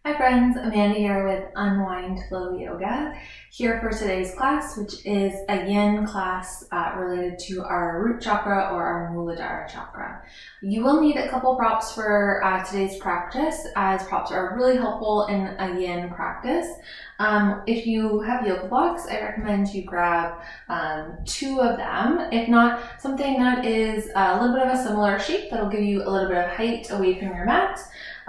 Hi friends, Amanda here with Unwind Flow Yoga, here for today's class, which is a yin class related to our root chakra or our Muladhara chakra. You will need a couple props for today's practice, as props are really helpful in a yin practice. If you have yoga blocks, I recommend you grab 2 of them. If not, something that is a little bit of a similar shape that'll give you a little bit of height away from your mat.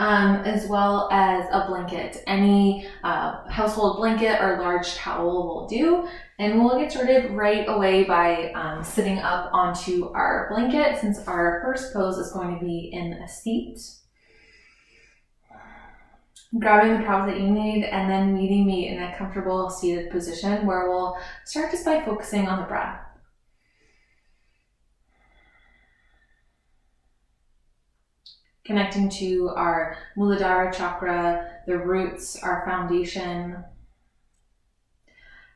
As well as a blanket. Any household blanket or large towel will do. And we'll get started right away by sitting up onto our blanket, since our first pose is going to be in a seat. Grabbing the props that you need and then meeting me in a comfortable seated position, where we'll start just by focusing on the breath. Connecting to our Muladhara chakra, the roots, our foundation,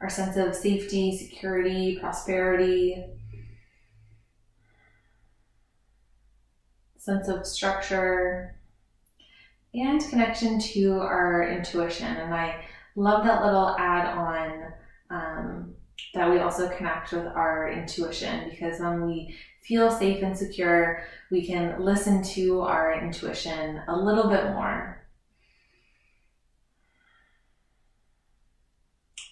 our sense of safety, security, prosperity, sense of structure, and connection to our intuition. And I love that little add-on that we also connect with our intuition, because when we feel safe and secure, we can listen to our intuition a little bit more.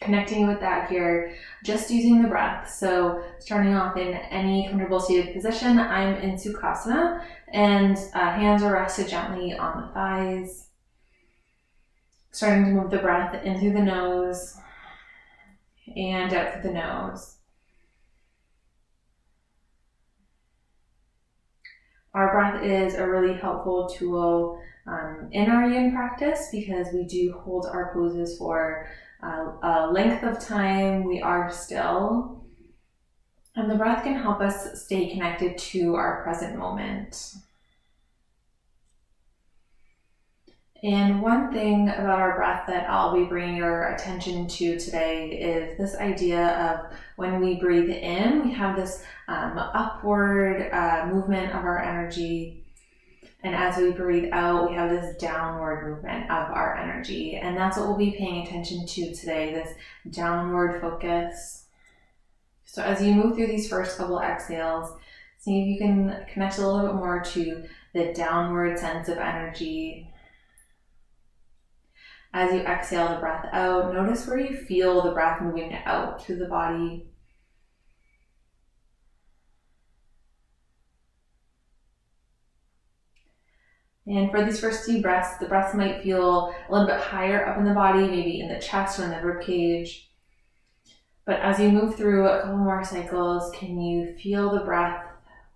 Connecting with that here, just using the breath. So starting off in any comfortable seated position. I'm in Sukhasana, and hands are rested gently on the thighs. Starting to move the breath in through the nose and out through the nose. Our breath is a really helpful tool in our yin practice, because we do hold our poses for a length of time. We are still, and the breath can help us stay connected to our present moment. And one thing about our breath that I'll be bringing your attention to today is this idea of when we breathe in, we have this upward movement of our energy. And as we breathe out, we have this downward movement of our energy. And that's what we'll be paying attention to today, this downward focus. So as you move through these first couple exhales, see if you can connect a little bit more to the downward sense of energy. As you exhale the breath out, notice where you feel the breath moving out through the body. And for these first few breaths, the breaths might feel a little bit higher up in the body, maybe in the chest or in the rib cage. But as you move through a couple more cycles, can you feel the breath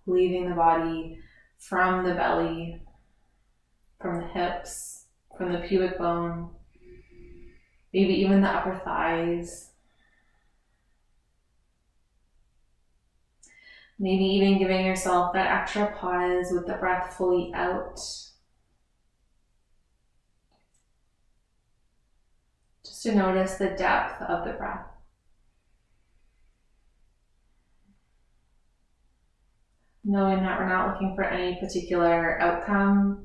leaving the body from the belly, from the hips, from the pubic bone, maybe even the upper thighs. Maybe even giving yourself that extra pause with the breath fully out. Just to notice the depth of the breath. Knowing that we're not looking for any particular outcome.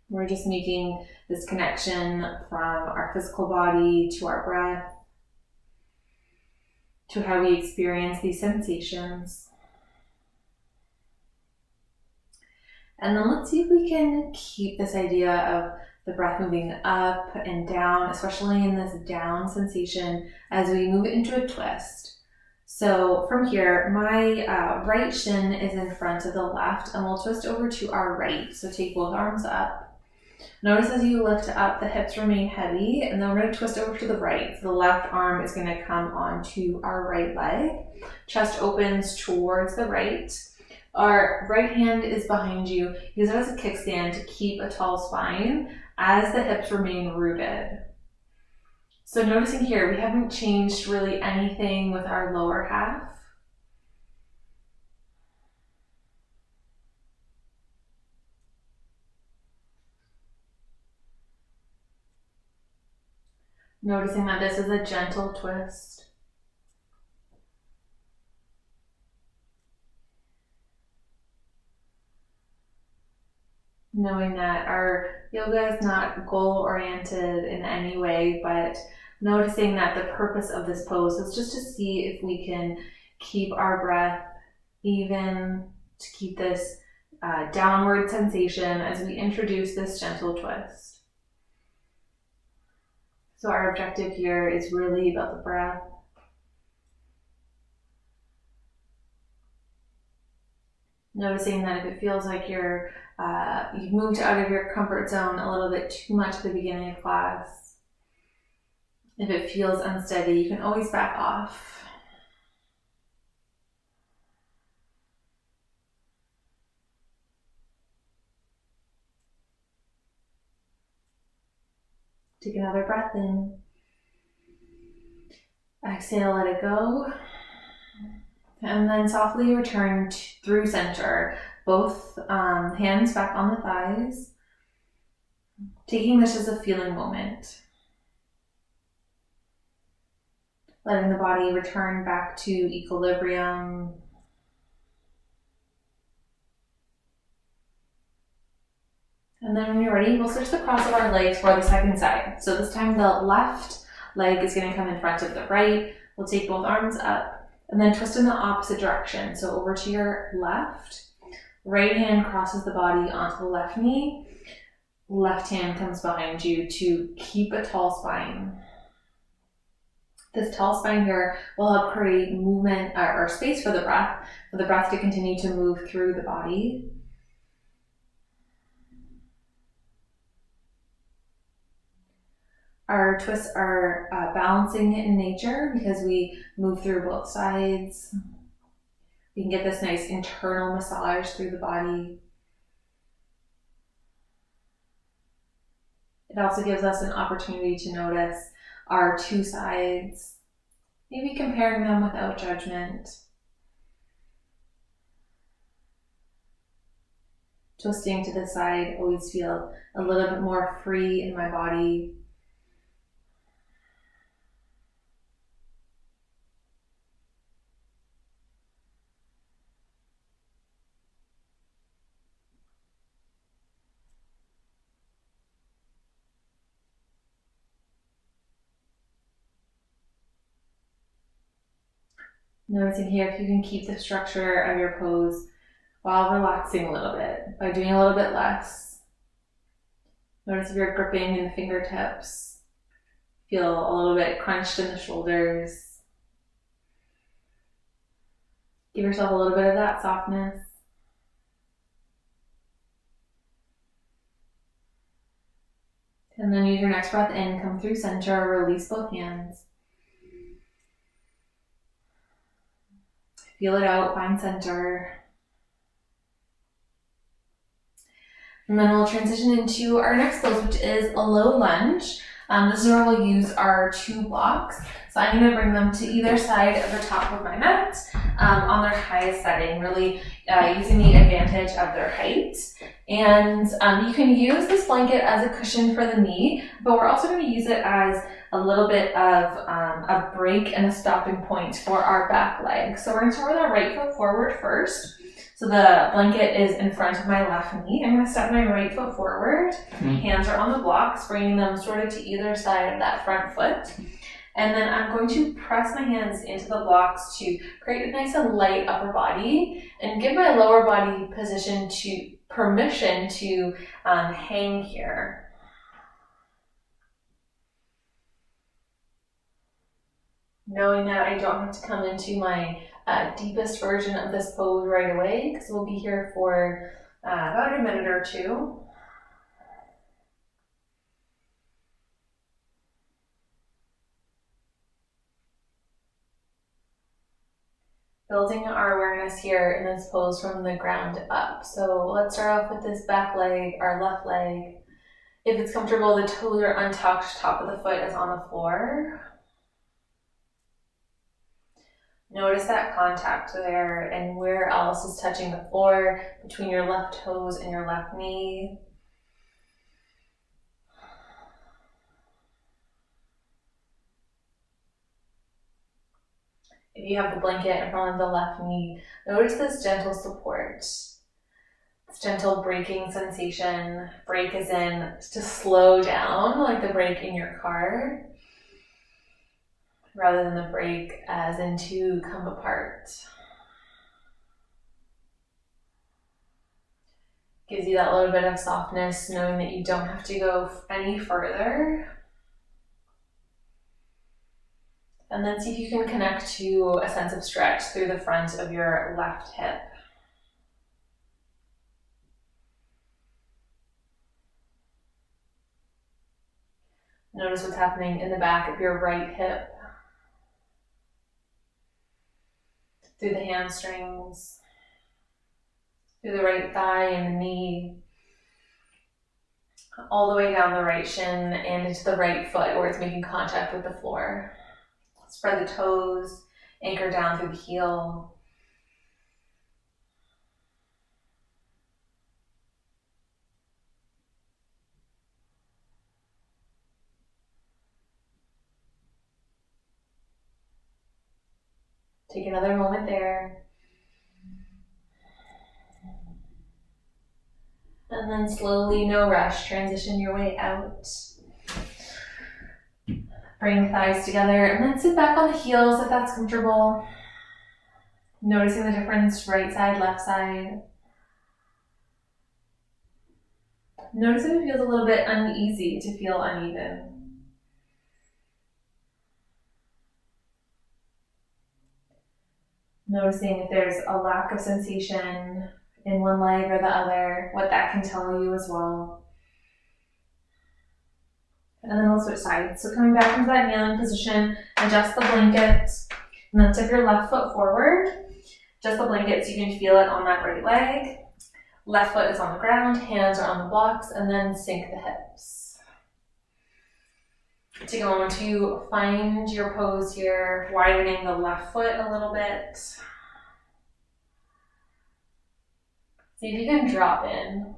We're just making this connection from our physical body to our breath, to how we experience these sensations. And then let's see if we can keep this idea of the breath moving up and down, especially in this down sensation, as we move into a twist. So from here, my right shin is in front of the left, and we'll twist over to our right. So take both arms up. Notice as you lift up, the hips remain heavy, and then we're going to twist over to the right. So the left arm is going to come onto our right leg. Chest opens towards the right. Our right hand is behind you. Use it as a kickstand to keep a tall spine as the hips remain rooted. So noticing here, we haven't changed really anything with our lower half. Noticing that this is a gentle twist. knowing that our yoga is not goal-oriented in any way, but noticing that the purpose of this pose is just to see if we can keep our breath even, to keep this downward sensation as we introduce this gentle twist. So our objective here is really about the breath. Noticing that if it feels like you've moved out of your comfort zone a little bit too much at the beginning of class, if it feels unsteady, you can always back off. Take another breath in. Exhale, let it go. And then softly return through center. Both hands back on the thighs. Taking this as a feeling moment. Letting the body return back to equilibrium. And then when you're ready, we'll switch the cross of our legs for the second side. So this time the left leg is going to come in front of the right. We'll take both arms up and then twist in the opposite direction. So over to your left. Right hand crosses the body onto the left knee. Left hand comes behind you to keep a tall spine. This tall spine here will help create movement or space for the breath to continue to move through the body. Our twists are balancing in nature because we move through both sides. We can get this nice internal massage through the body. It also gives us an opportunity to notice our two sides, maybe comparing them without judgment. Twisting to the side, always feel a little bit more free in my body. Noticing here if you can keep the structure of your pose while relaxing a little bit by doing a little bit less. Notice if you're gripping in the fingertips. Feel a little bit crunched in the shoulders. Give yourself a little bit of that softness. And then use your next breath in, come through center, release both hands. Feel it out, find center. And then we'll transition into our next pose, which is a low lunge. This is where we'll use our two blocks. So I'm going to bring them to either side of the top of my mat on their highest setting, really using the advantage of their height. And you can use this blanket as a cushion for the knee, but we're also going to use it as a little bit of a break and a stopping point for our back leg. So we're going to start with our right foot forward first. So the blanket is in front of my left knee. I'm going to step my right foot forward. Hands are on the blocks, bringing them sort of to either side of that front foot. And then I'm going to press my hands into the blocks to create a nice and light upper body and give my lower body permission to hang here. Knowing that I don't have to come into my deepest version of this pose right away, because we'll be here for about a minute or two. Building our awareness here in this pose from the ground up. So let's start off with this back leg, our left leg. If it's comfortable, the toes are untouched, top of the foot is on the floor. Notice that contact there and where else is touching the floor between your left toes and your left knee. If you have the blanket in front of the left knee, notice this gentle support. This gentle braking sensation. Brake is in to slow down, like the brake in your car, rather than the brake as in to come apart. Gives you that little bit of softness, knowing that you don't have to go any further. And then see if you can connect to a sense of stretch through the front of your left hip. Notice what's happening in the back of your right hip, through the hamstrings, through the right thigh and the knee, all the way down the right shin and into the right foot where it's making contact with the floor. Spread the toes, anchor down through the heel. Take another moment there. And then slowly, no rush, transition your way out. Bring the thighs together and then sit back on the heels if that's comfortable. Noticing the difference, right side, left side. Notice if it feels a little bit uneasy to feel uneven. Noticing if there's a lack of sensation in one leg or the other, what that can tell you as well. And then we'll switch sides. So coming back into that kneeling position, adjust the blanket, and then tip your left foot forward. Adjust the blanket so you can feel it on that right leg. Left foot is on the ground, hands are on the blocks, and then sink the hips. Take a moment to find your pose here, widening the left foot a little bit. See if you can drop in.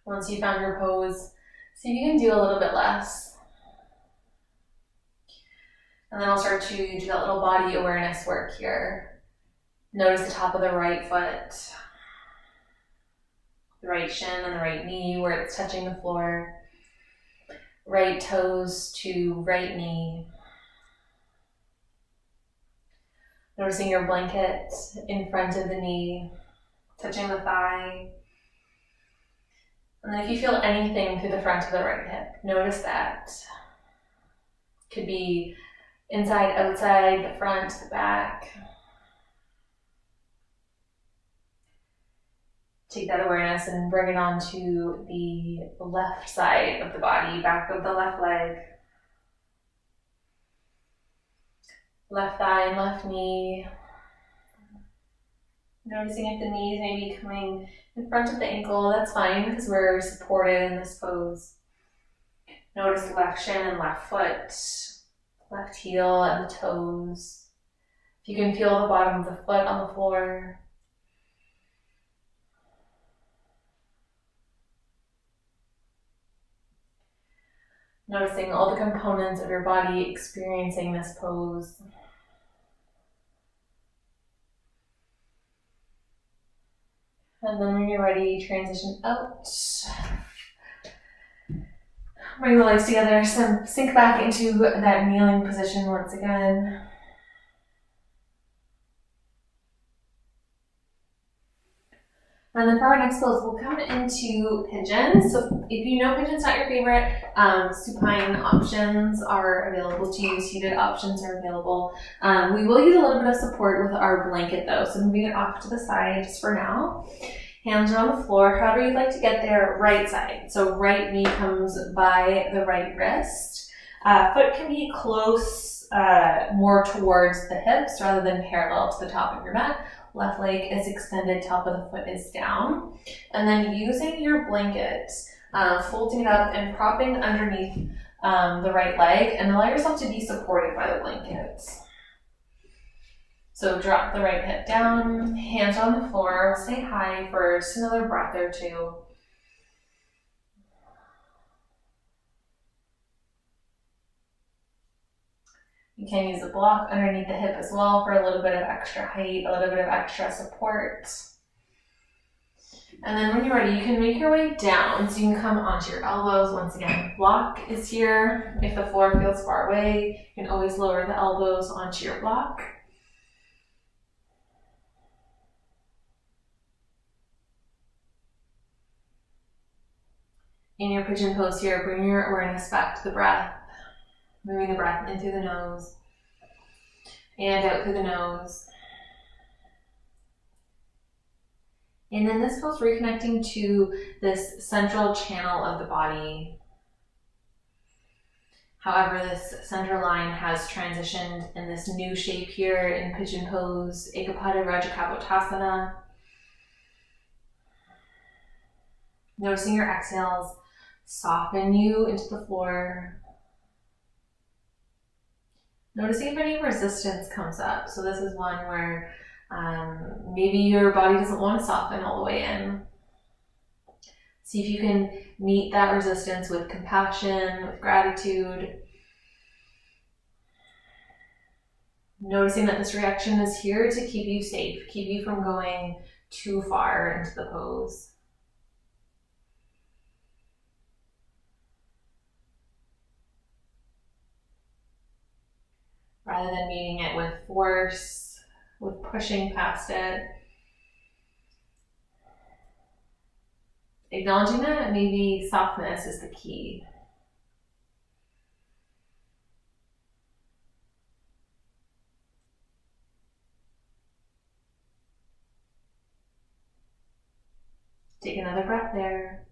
Once you found your pose, see if you can do a little bit less. And then I'll start to do that little body awareness work here. Notice the top of the right foot, the right shin and the right knee where it's touching the floor. Right toes to right knee. Noticing your blanket in front of the knee, touching the thigh. And then if you feel anything through the front of the right hip, notice that. Could be inside, outside, the front, the back. Take that awareness and bring it onto the left side of the body, back of the left leg. Left thigh and left knee. Noticing if the knees may be coming in front of the ankle, that's fine because we're supported in this pose. Notice left shin and left foot, left heel and the toes. If you can feel the bottom of the foot on the floor. Noticing all the components of your body experiencing this pose. And then when you're ready, transition out. Bring the legs together, sink back into that kneeling position once again. And then for our next pose, we'll come into pigeon. So if you know pigeon's not your favorite, supine options are available to you. Seated options are available. We will use a little bit of support with our blanket though. So moving it off to the side just for now. Hands are on the floor. However you'd like to get there, right side. So right knee comes by the right wrist. Foot can be close, more towards the hips rather than parallel to the top of your mat. Left leg is extended, top of the foot is down. And then using your blanket, folding it up and propping underneath the right leg and allow yourself to be supported by the blanket. So drop the right hip down, hands on the floor, stay high for just another breath or 2. Breath or 2. You can use a block underneath the hip as well for a little bit of extra height, a little bit of extra support. And then when you're ready, you can make your way down. So you can come onto your elbows. Once again, block is here. If the floor feels far away, you can always lower the elbows onto your block. In your pigeon pose here, bring your awareness back to the breath. Moving the breath in through the nose and out through the nose. And in this pose, reconnecting to this central channel of the body. However, this center line has transitioned in this new shape here in pigeon pose, Ekapada Rajakapotasana. Noticing your exhales soften you into the floor. Noticing if any resistance comes up. So this is one where maybe your body doesn't want to soften all the way in. See if you can meet that resistance with compassion, with gratitude. Noticing that this reaction is here to keep you safe, keep you from going too far into the pose. Rather than meeting it with force, with pushing past it. Acknowledging that maybe softness is the key. Take another breath there.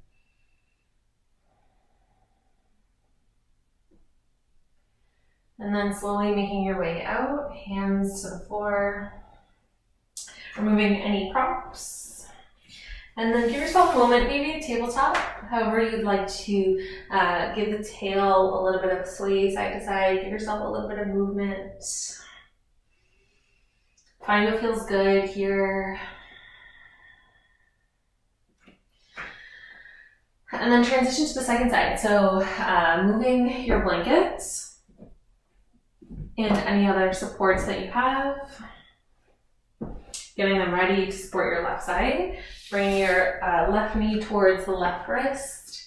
And then slowly making your way out, hands to the floor, removing any props. And then give yourself a moment, maybe a tabletop, however you'd like to give the tail a little bit of sway side to side, give yourself a little bit of movement. Find what feels good here. And then transition to the second side. So moving your blankets and any other supports that you have. Getting them ready to support your left side. Bring your left knee towards the left wrist.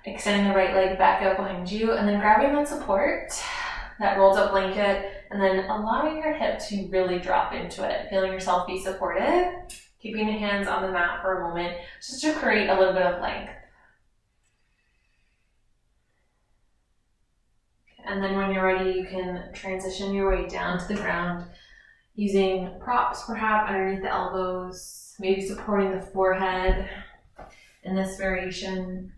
Extending the right leg back out behind you, and then grabbing that support, that rolled up blanket, and then allowing your hip to really drop into it. Feeling yourself be supported. Keeping the hands on the mat for a moment, just to create a little bit of length. And then when you're ready, you can transition your way down to the ground using props perhaps underneath the elbows, maybe supporting the forehead in this variation.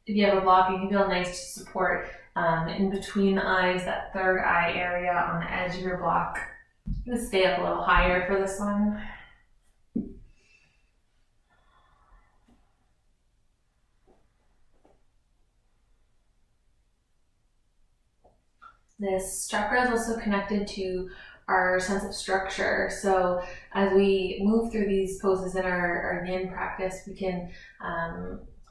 If you have a block, you can feel nice to support in between the eyes, that third eye area on the edge of your block. I'm going to stay up a little higher for this one. This chakra is also connected to our sense of structure. So as we move through these poses in our yin practice, we can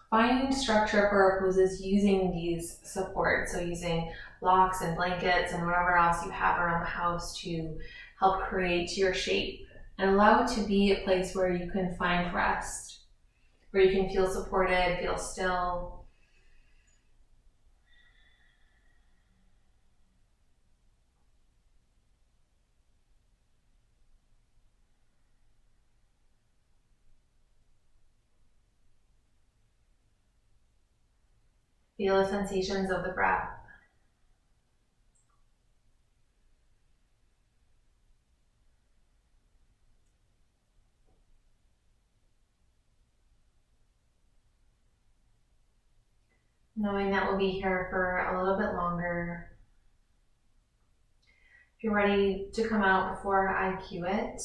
find structure for our poses using these supports. So using blocks and blankets and whatever else you have around the house to help create your shape and allow it to be a place where you can find rest, where you can feel supported, feel still. Feel the sensations of the breath. Knowing that we'll be here for a little bit longer. If you're ready to come out before I cue it,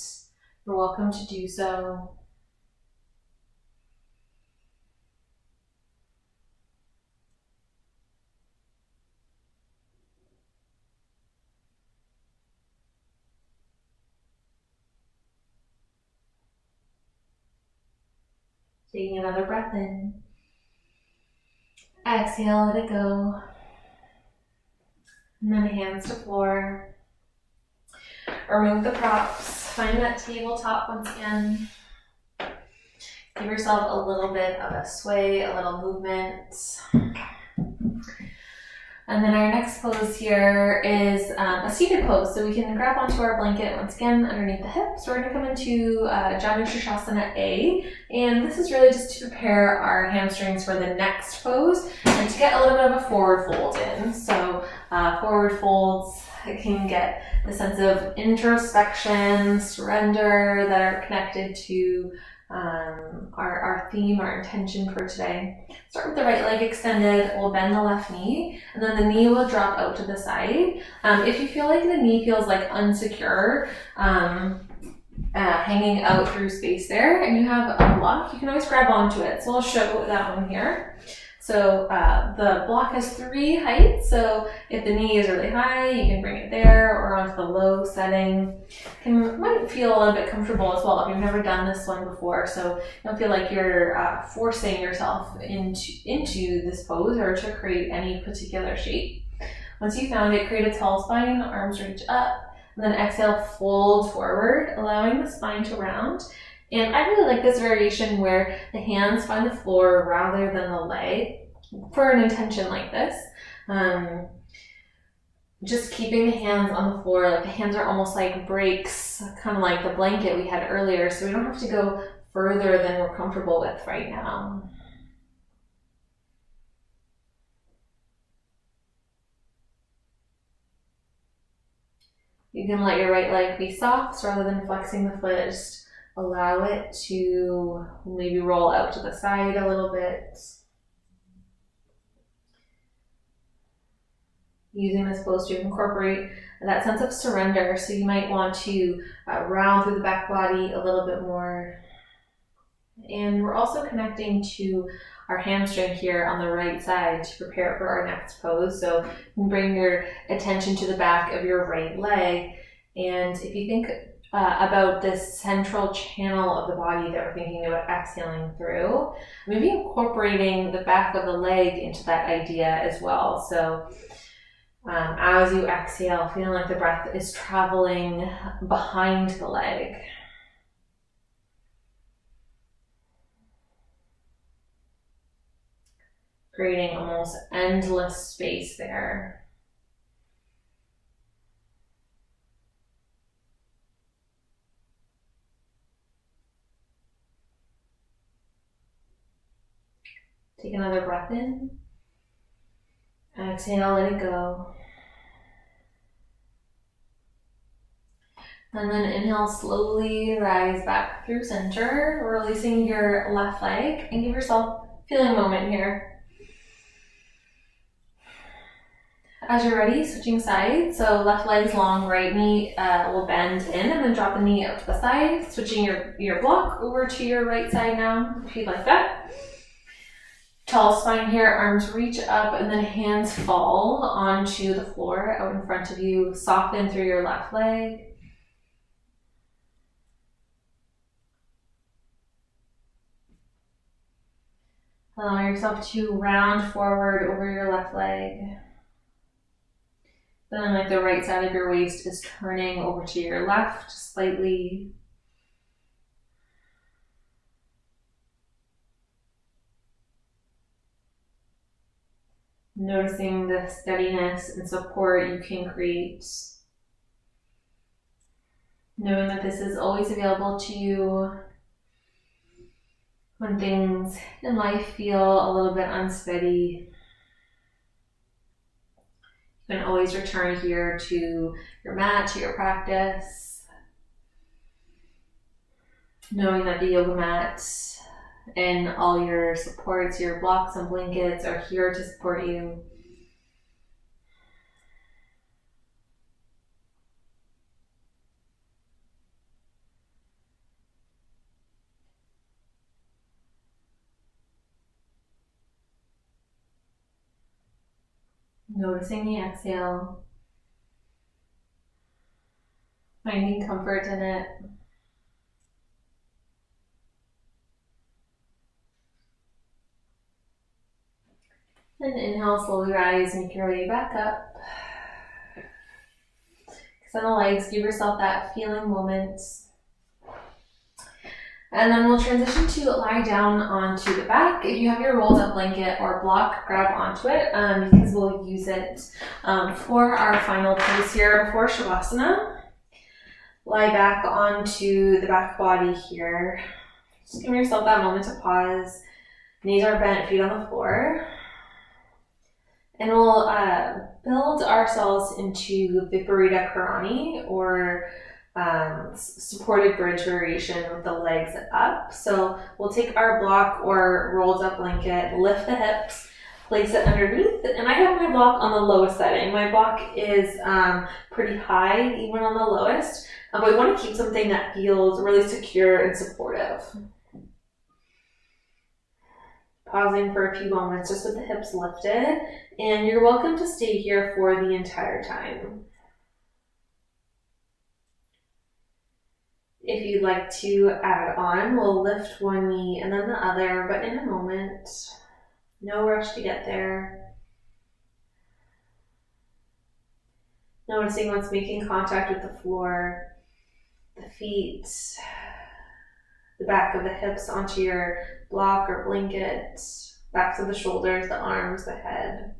you're welcome to do so. Taking another breath in. Exhale, let it go. And then hands to floor. Remove the props. Find that tabletop once again. Give yourself a little bit of a sway, a little movement. And then our next pose here is a seated pose. So we can grab onto our blanket once again underneath the hips. We're going to come into Janu Shirshasana A. And this is really just to prepare our hamstrings for the next pose and to get a little bit of a forward fold in. So forward folds can get the sense of introspection, surrender that are connected to our theme, our intention for today. Start with the right leg extended. We'll bend the left knee, and then the knee will drop out to the side. If you feel like the knee feels like unsecure, hanging out through space there, and you have a block, you can always grab onto it. So I'll show that one here. So the block has 3 heights, so if the knee is really high, you can bring it there or onto the low setting. It might feel a little bit comfortable as well if you've never done this one before, so you don't feel like you're forcing yourself into this pose or to create any particular shape. Once you've found it, create a tall spine, arms reach up, and then exhale, fold forward, allowing the spine to round. And I really like this variation where the hands find the floor rather than the leg for an intention like this. Just keeping the hands on the floor, like the hands are almost like brakes, kind of like the blanket we had earlier, so we don't have to go further than we're comfortable with right now. You can let your right leg be soft rather than flexing the foot. Just allow it to maybe roll out to the side a little bit. Using this pose to incorporate that sense of surrender. So you might want to round through the back body a little bit more. And we're also connecting to our hamstring here on the right side to prepare for our next pose. So you can bring your attention to the back of your right leg. And if you think about this central channel of the body that we're thinking about exhaling through, maybe incorporating the back of the leg into that idea as well. So as you exhale, feeling like the breath is traveling behind the leg. Creating almost endless space there. Take another breath in. Exhale, let it go. And then inhale, slowly rise back through center, releasing your left leg, and give yourself a feeling moment here. As you're ready, switching sides. So left leg's long, right knee will bend in, and then drop the knee out to the side. Switching your block over to your right side now, if you'd like that. Tall spine here, arms reach up, and then hands fall onto the floor out in front of you. Soften through your left leg. Allow yourself to round forward over your left leg. Then like the right side of your waist is turning over to your left slightly. Noticing the steadiness and support you can create. Knowing that this is always available to you when things in life feel a little bit unsteady. You can always return here to your mat, to your practice. Knowing that the yoga mat and all your supports, your blocks and blankets are here to support you. Noticing the exhale, finding comfort in it. And inhale, slowly rise, make your way back up. Extend the legs, give yourself that feeling moment. And then we'll transition to lie down onto the back. If you have your rolled up blanket or block, grab onto it because we'll use it for our final pose here for Shavasana. Lie back onto the back body here. Just give yourself that moment to pause. Knees are bent, feet on the floor. And we'll build ourselves into Viparita Karani, or supported bridge variation with the legs up. So we'll take our block or rolled up blanket, lift the hips, place it underneath, and I have my block on the lowest setting. My block is pretty high, even on the lowest, but we want to keep something that feels really secure and supportive. Pausing for a few moments just with the hips lifted, and you're welcome to stay here for the entire time. If you'd like to add on, we'll lift one knee and then the other, but in a moment. No rush to get there. Noticing what's making contact with the floor, the feet, the back of the hips onto your block or blanket, backs of the shoulders, the arms, the head.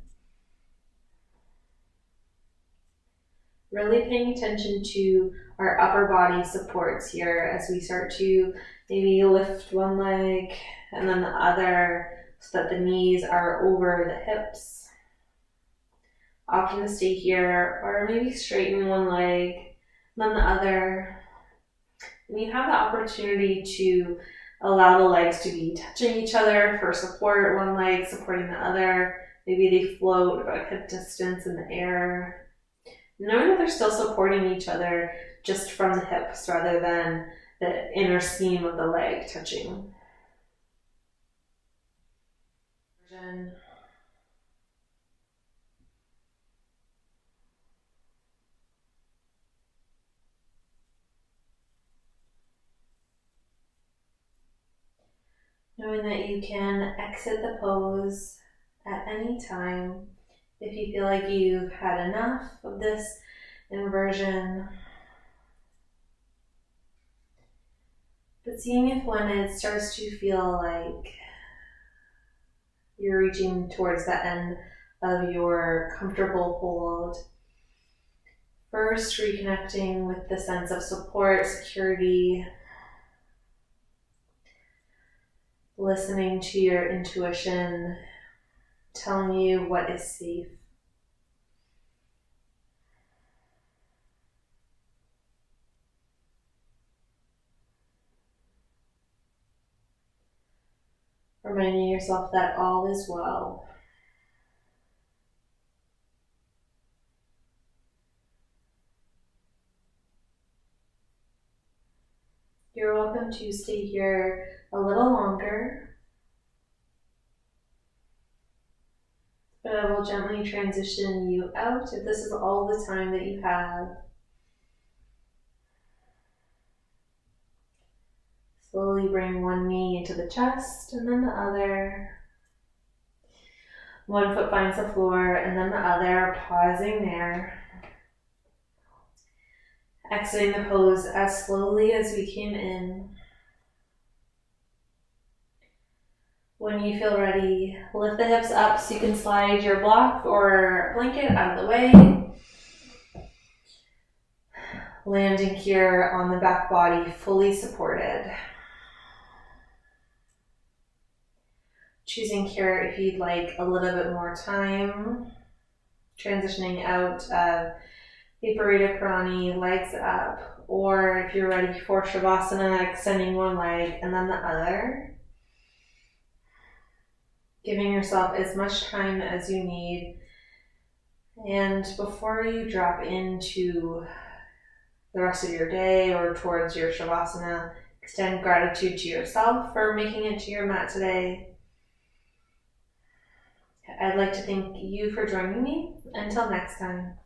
Really paying attention to our upper body supports here as we start to maybe lift one leg and then the other so that the knees are over the hips. Option to stay here, or maybe straighten one leg and then the other. And you have the opportunity to allow the legs to be touching each other for support, one leg supporting the other. Maybe they float about hip distance in the air. Knowing that they're still supporting each other just from the hips rather than the inner seam of the leg touching. Knowing that you can exit the pose at any time if you feel like you've had enough of this inversion. But seeing if when it starts to feel like you're reaching towards the end of your comfortable hold, first reconnecting with the sense of support, security, listening to your intuition, telling you what is safe. Reminding yourself that all is well. You're welcome to stay here a little longer, but I will gently transition you out if this is all the time that you have. Slowly bring one knee into the chest and then the other. One foot finds the floor and then the other, pausing there. Exiting the pose as slowly as we came in. When you feel ready, lift the hips up so you can slide your block or blanket out of the way. Landing here on the back body, fully supported. Choosing here if you'd like a little bit more time. Transitioning out of Viparita Karani, legs up. Or if you're ready for Shavasana, extending one leg and then the other. Giving yourself as much time as you need. And before you drop into the rest of your day or towards your Shavasana, extend gratitude to yourself for making it to your mat today. I'd like to thank you for joining me. Until next time.